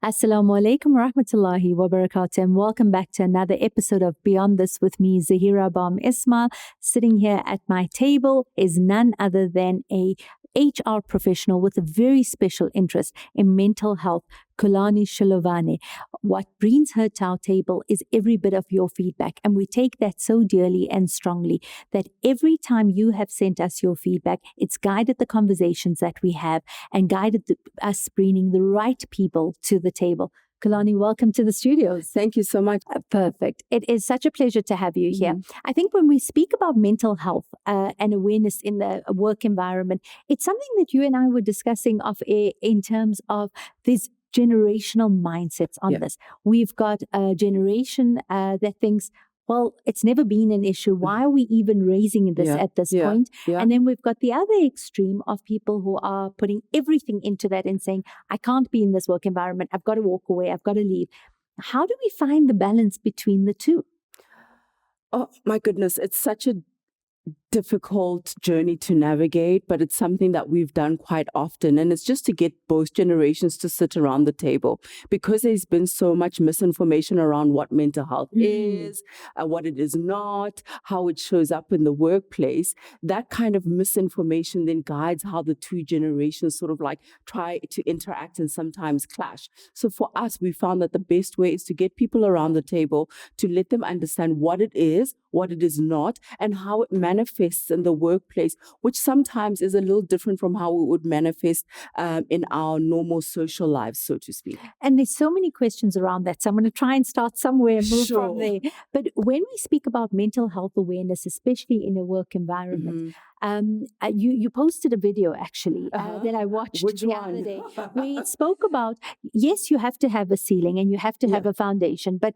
Assalamu alaikum wa rahmatullahi wa barakatuh, and welcome back to another episode of Beyond This with me, Zaheerah, Bham, Ismail. Sitting here at my table is none other than a HR professional with a very special interest in mental health, Kulani Shiluvane. What brings her to our table is every bit of your feedback, and we take that so dearly and strongly that every time you have sent us your feedback, it's guided the conversations that we have and guided us bringing the right people to the table. Kulani, welcome to the studios. Thank you so much. Perfect. It is such a pleasure to have you here. I think when we speak about mental health and awareness in the work environment, it's something that you and I were discussing in terms of this generational mindsets on this. We've got a generation that thinks, well, it's never been an issue. Why are we even raising this at this point? And then we've got the other extreme of people who are putting everything into that and saying, I can't be in this work environment. I've got to walk away. I've got to leave. How do we find the balance between the two? Oh, my goodness. It's such a difficult journey to navigate, but it's something that we've done quite often. And it's just to get both generations to sit around the table, because there's been so much misinformation around what mental health is, what it is not, how it shows up in the workplace. That kind of misinformation then guides how the two generations sort of like try to interact and sometimes clash. So for us, we found that the best way is to get people around the table, to let them understand what it is not, and how it manifests in the workplace, which sometimes is a little different from how it would manifest in our normal social lives, so to speak. And there's so many questions around that. So I'm going to try and start somewhere and move from there. But when we speak about mental health awareness, especially in a work environment, you posted a video actually that I watched other day. We spoke about, yes, you have to have a ceiling and you have to have a foundation, but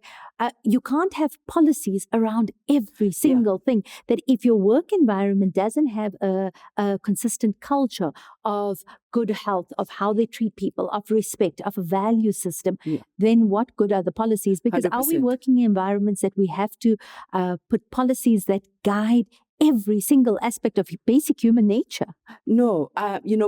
you can't have policies around every single thing. That if your work environment doesn't have a consistent culture of good health, of how they treat people, of respect, of a value system, then what good are the policies? Because 100%. Are we working in environments that we have to put policies that guide every single aspect of basic human nature? No,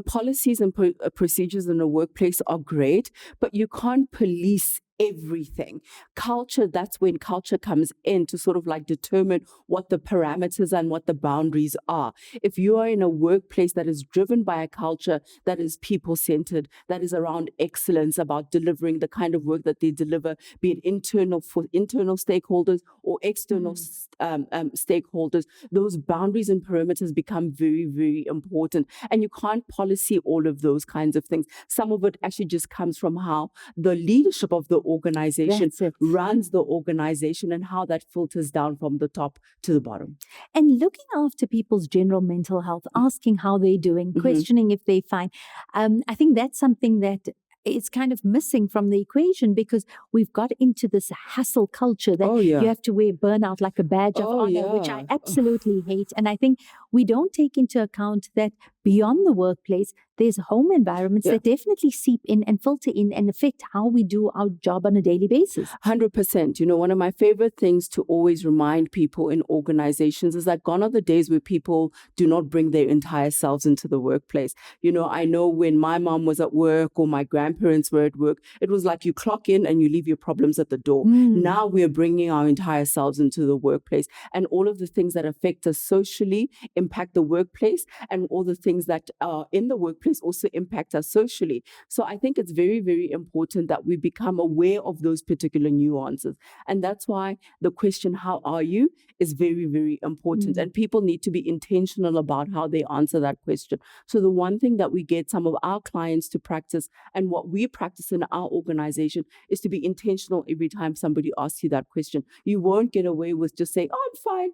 policies and procedures in the workplace are great, but you can't police everything. Culture, that's when culture comes in to sort of like determine what the parameters and what the boundaries are. If you are in a workplace that is driven by a culture that is people-centered, that is around excellence, about delivering the kind of work that they deliver, be it internal for internal stakeholders or external stakeholders, those boundaries and perimeters become very, very important. And you can't policy all of those kinds of things. Some of it actually just comes from how the leadership of the organization runs the organization and how that filters down from the top to the bottom. And looking after people's general mental health, asking how they're doing, questioning if they're fine. I think that's something that it's kind of missing from the equation, because we've got into this hustle culture that you have to wear burnout like a badge of honor, which I absolutely hate. And I think we don't take into account that beyond the workplace, there's home environments that definitely seep in and filter in and affect how we do our job on a daily basis. 100%. One of my favorite things to always remind people in organizations is that gone are the days where people do not bring their entire selves into the workplace. I know when my mom was at work or my grandparents were at work, it was like you clock in and you leave your problems at the door. Now we're bringing our entire selves into the workplace, and all of the things that affect us socially impact the workplace, and all the things that are in the workplace also impact us socially. So I think it's very, very important that we become aware of those particular nuances. And that's why the question, how are you, is very, very important. And people need to be intentional about how they answer that question. So the one thing that we get some of our clients to practice, and what we practice in our organization, is to be intentional every time somebody asks you that question. You won't get away with just saying, oh, I'm fine.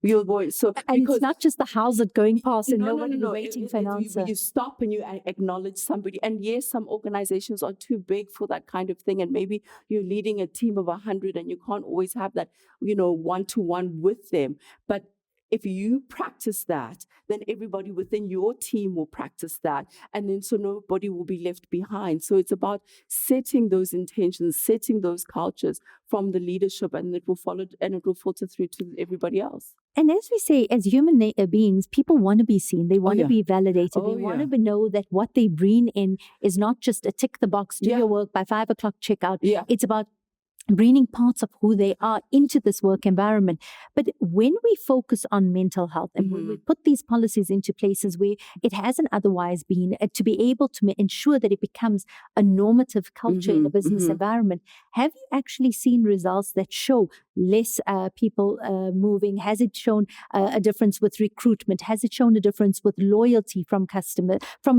You'll go. So and it's not just the how's it going past and nobody waiting for an answer. You stop and you acknowledge somebody. And yes, some organizations are too big for that kind of thing. And maybe you're leading a team of 100 and you can't always have that, one-to-one with them. But if you practice that, then everybody within your team will practice that. And then so nobody will be left behind. So it's about setting those intentions, setting those cultures from the leadership, and it will follow and it will filter through to everybody else. And as we say, as human beings, people want to be seen. They want to be validated. They want to know that what they bring in is not just a tick the box, do your work by 5 o'clock, check out. It's about bringing parts of who they are into this work environment. But when we focus on mental health and when we put these policies into places where it hasn't otherwise been, to be able to ensure that it becomes a normative culture in a business environment, have you actually seen results that show less people moving? Has it shown a difference with recruitment? Has it shown a difference with loyalty from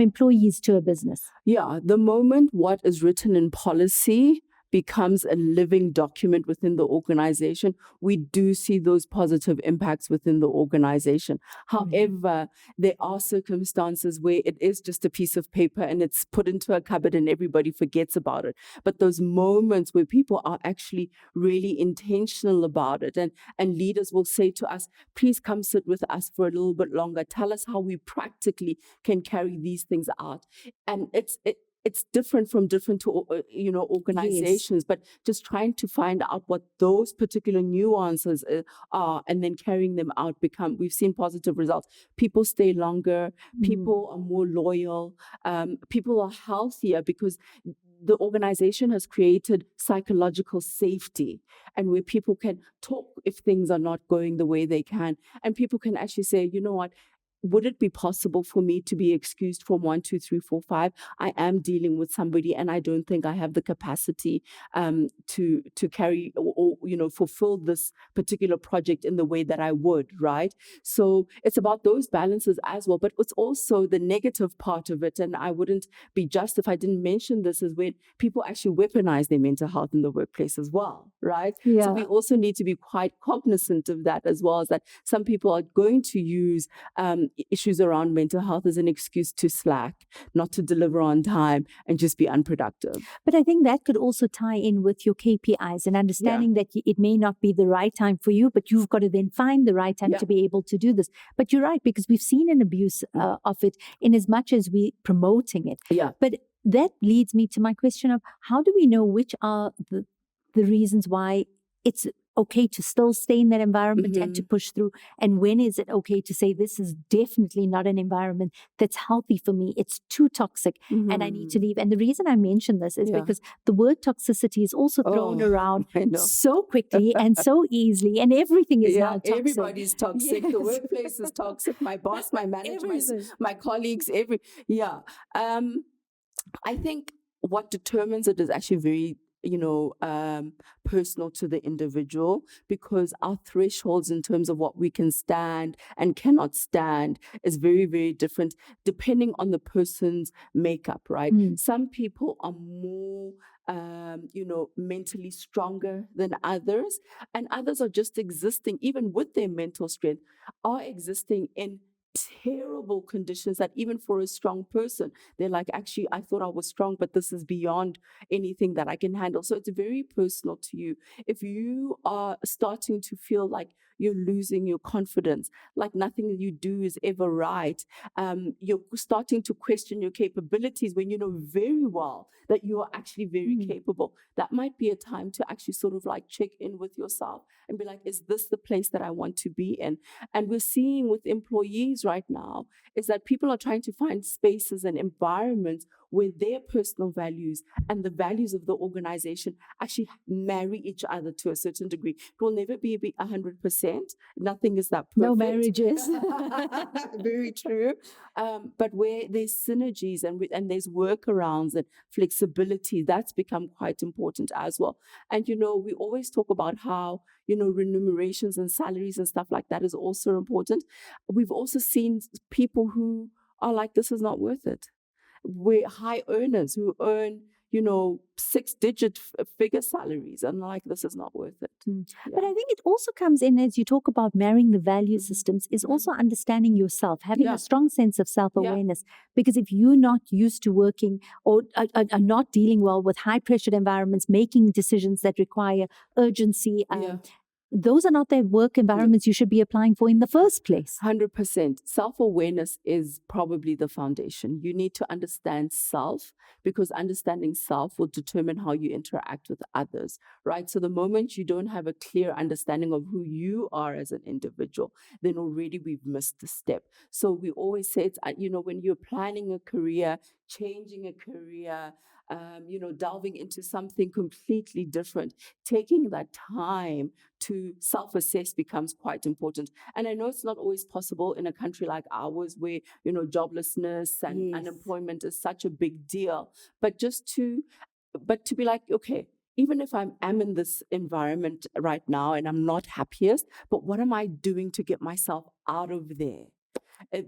employees to a business? Yeah, the moment what is written in policy becomes a living document within the organization, we do see those positive impacts within the organization. However, there are circumstances where it is just a piece of paper and it's put into a cupboard and everybody forgets about it. But those moments where people are actually really intentional about it, and leaders will say to us, please come sit with us for a little bit longer. Tell us how we practically can carry these things out. And it's different from different organizations, but just trying to find out what those particular nuances are and then carrying them out we've seen positive results. People stay longer, people are more loyal, people are healthier because the organization has created psychological safety, and where people can talk if things are not going the way they can, and people can actually say, you know what, would it be possible for me to be excused from 1, 2, 3, 4, 5? I am dealing with somebody and I don't think I have the capacity to carry or fulfill this particular project in the way that I would, right? So it's about those balances as well. But it's also the negative part of it, and I wouldn't be just if I didn't mention this, is when people actually weaponize their mental health in the workplace as well, right? Yeah. So we also need to be quite cognizant of that as well, as that some people are going to use issues around mental health as an excuse to slack, not to deliver on time, and just be unproductive. But I think that could also tie in with your KPIs and understanding that it may not be the right time for you, but you've got to then find the right time to be able to do this. But you're right, because we've seen an abuse of it in as much as we're promoting it. Yeah. But that leads me to my question of how do we know which are the reasons why it's okay to still stay in that environment and to push through, and when is it okay to say this is definitely not an environment that's healthy for me, it's too toxic and I need to leave. And the reason I mention this is because the word toxicity is also thrown around so quickly and so easily, and everything is now toxic. Everybody's toxic. The workplace is toxic. My boss, my manager, my colleagues, I think what determines it is actually very personal to the individual, because our thresholds in terms of what we can stand and cannot stand is very, very different depending on the person's makeup, right? Some people are more mentally stronger than others, and others are just existing, even with their mental strength, are existing in terrible conditions that even for a strong person, they're like, actually, I thought I was strong, but this is beyond anything that I can handle. So it's very personal to you. If you are starting to feel like you're losing your confidence, like nothing you do is ever right, you're starting to question your capabilities when you know very well that you are actually very capable, that might be a time to actually sort of like check in with yourself and be like, is this the place that I want to be in? And we're seeing with employees right now is that people are trying to find spaces and environments where their personal values and the values of the organization actually marry each other to a certain degree. It will never be 100%. Nothing is that perfect. No marriages. Very true. But where there's synergies and there's workarounds and flexibility, that's become quite important as well. And, we always talk about how, remunerations and salaries and stuff like that is also important. We've also seen people who are like, this is not worth it. We're high earners who earn, 6-digit figure salaries, and like, this is not worth it. But I think it also comes in, as you talk about marrying the value systems, is also understanding yourself, having a strong sense of self-awareness. Because if you're not used to working or are not dealing well with high-pressured environments, making decisions that require urgency, those are not the work environments you should be applying for in the first place. 100%. Self-awareness is probably the foundation. You need to understand self, because understanding self will determine how you interact with others, right? So the moment you don't have a clear understanding of who you are as an individual, then already we've missed the step. So we always say, it's, when you're planning a career, changing a career, delving into something completely different, taking that time to self-assess becomes quite important. And I know it's not always possible in a country like ours where, joblessness and unemployment is such a big deal. But to be like, okay, even if I'm in this environment right now and I'm not happiest, but what am I doing to get myself out of there?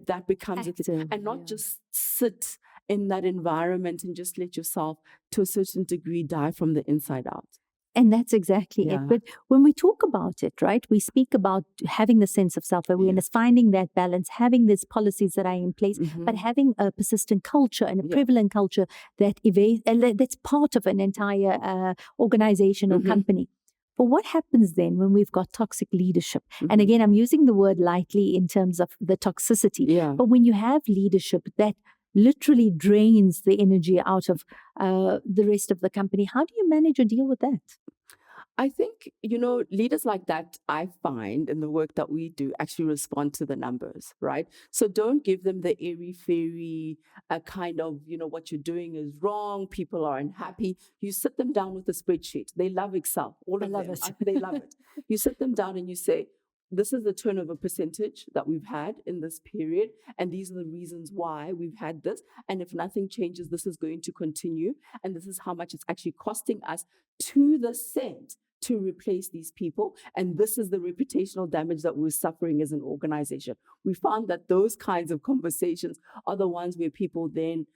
That becomes active, and not just sit in that environment and just let yourself, to a certain degree, die from the inside out. And that's exactly it. But when we talk about it, right, we speak about having the sense of self-awareness, finding that balance, having these policies that are in place, but having a persistent culture and a prevalent culture that that's part of an entire organization or company. But what happens then when we've got toxic leadership? And again, I'm using the word lightly in terms of the toxicity. But when you have leadership that literally drains the energy out of the rest of the company, how do you manage or deal with that? I think, leaders like that, I find in the work that we do, actually respond to the numbers, right? So don't give them the airy-fairy kind of, what you're doing is wrong, people are unhappy. You sit them down with a spreadsheet. They love Excel. All of them. They love it. You sit them down and you say, this is the turnover percentage that we've had in this period, and these are the reasons why we've had this. And if nothing changes, this is going to continue. And this is how much it's actually costing us to the cent to replace these people. And this is the reputational damage that we're suffering as an organization. We found that those kinds of conversations are the ones where people then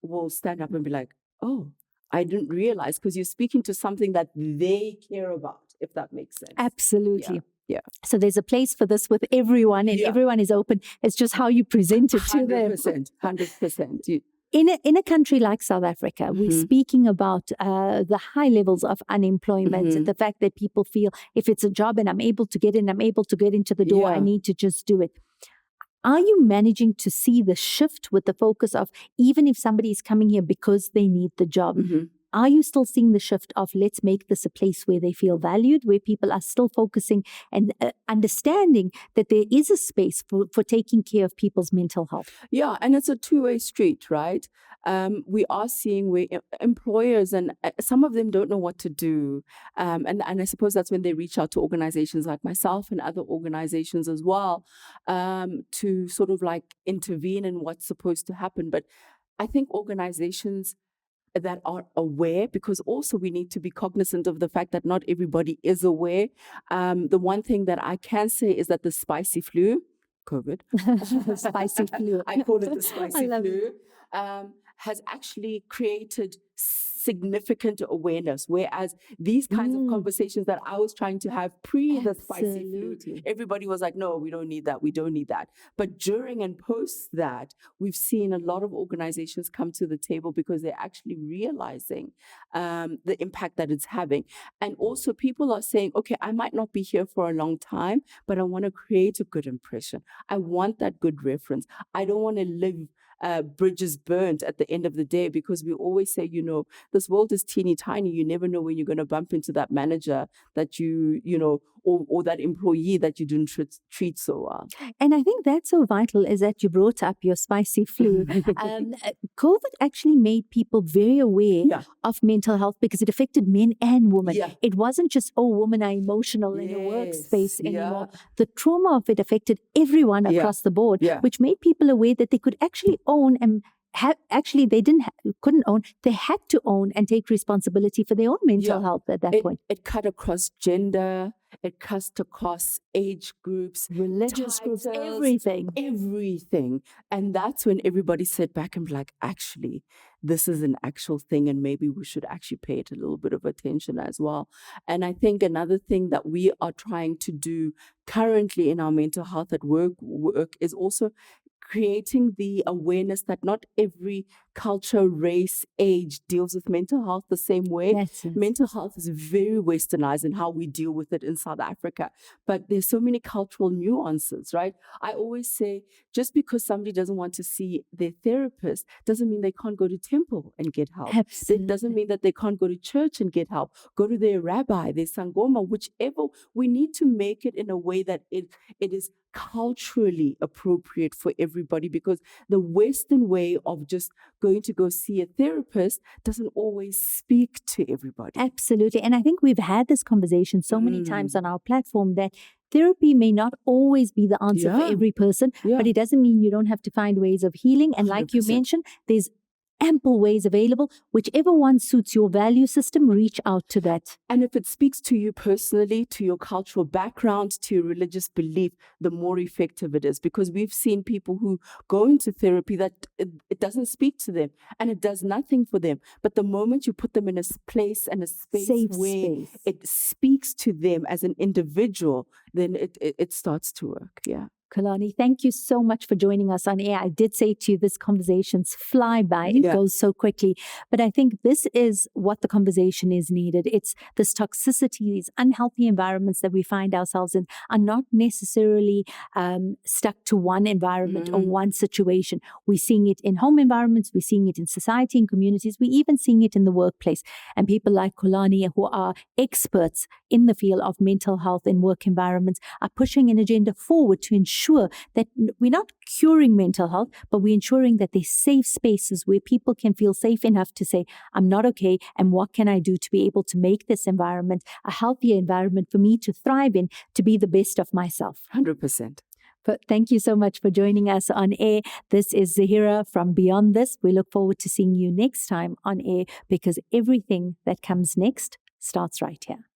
will stand up and be like, oh, I didn't realize, because you're speaking to something that they care about, if that makes sense. Absolutely. Yeah. So there's a place for this with everyone, and everyone is open. It's just how you present it to them. 100%. In a country like South Africa, we're speaking about the high levels of unemployment, the fact that people feel if it's a job and I'm able to get in, I'm able to get into the door, I need to just do it. Are you managing to see the shift with the focus of, even if somebody is coming here because they need the job, are you still seeing the shift of, let's make this a place where they feel valued, where people are still focusing and understanding that there is a space for taking care of people's mental health? Yeah, and it's a two-way street, right? We are seeing where employers, and some of them don't know what to do. And I suppose that's when they reach out to organizations like myself and other organizations as well, to sort of like intervene in what's supposed to happen. But I think organizations that are aware, because also we need to be cognizant of the fact that not everybody is aware. The one thing that I can say is that the spicy flu, COVID, spicy flu, I call it the spicy flu, has actually created significant awareness, whereas these kinds of conversations that I was trying to have pre the spicy flu, everybody was like, no, we don't need that, we don't need that. But during and post that, we've seen a lot of organizations come to the table because they're actually realizing the impact that it's having. And also people are saying, okay, I might not be here for a long time, but I want to create a good impression. I want that good reference. I don't want to live bridges burnt at the end of the day, because we always say, this world is teeny tiny. You never know when you're going to bump into that manager that or that employee that you didn't treat so well. And I think that's so vital, is that you brought up your spicy flu. COVID actually made people very aware of mental health, because it affected men and women. It wasn't just, women are emotional in a workspace anymore. The trauma of it affected everyone across the board, which made people aware that they could actually own and couldn't own. They had to own and take responsibility for their own mental health at that point. It cut across gender. It cut across age groups, religious groups, everything. And that's when everybody sat back and be like, actually, this is an actual thing, and maybe we should actually pay it a little bit of attention as well. And I think another thing that we are trying to do currently in our mental health at work is also creating the awareness that not every culture, race, age deals with mental health the same way. That's it. Mental health is very westernized in how we deal with it in South Africa. But there's so many cultural nuances, right? I always say, just because somebody doesn't want to see their therapist doesn't mean they can't go to temple and get help. Absolutely. It doesn't mean that they can't go to church and get help. Go to their rabbi, their sangoma, whichever. We need to make it in a way that it is culturally appropriate for everybody, because the Western way of just going to go see a therapist doesn't always speak to everybody. Absolutely. And I think we've had this conversation so many times on our platform that therapy may not always be the answer for every person, but it doesn't mean you don't have to find ways of healing. And like 100%. you mentioned, there's ample ways available. Whichever one suits your value system, reach out to that. And if it speaks to you personally, to your cultural background, to your religious belief, the more effective it is. Because we've seen people who go into therapy that it doesn't speak to them and it does nothing for them. But the moment you put them in a place and a space Safe where space. it speaks to them as an individual, then it starts to work. Yeah. Kulani, thank you so much for joining us on air. I did say to you, this conversations fly by. It goes so quickly. But I think this is what the conversation is needed. It's this toxicity, these unhealthy environments that we find ourselves in are not necessarily stuck to one environment or one situation. We're seeing it in home environments. We're seeing it in society and communities. We're even seeing it in the workplace. And people like Kulani, who are experts in the field of mental health in work environments, are pushing an agenda forward to ensure that we're not curing mental health, but we're ensuring that there's safe spaces where people can feel safe enough to say, I'm not okay, and what can I do to be able to make this environment a healthier environment for me to thrive in, to be the best of myself. 100%. But thank you so much for joining us on air. This is Zaheerah from Beyond This. We look forward to seeing you next time on air, because everything that comes next starts right here.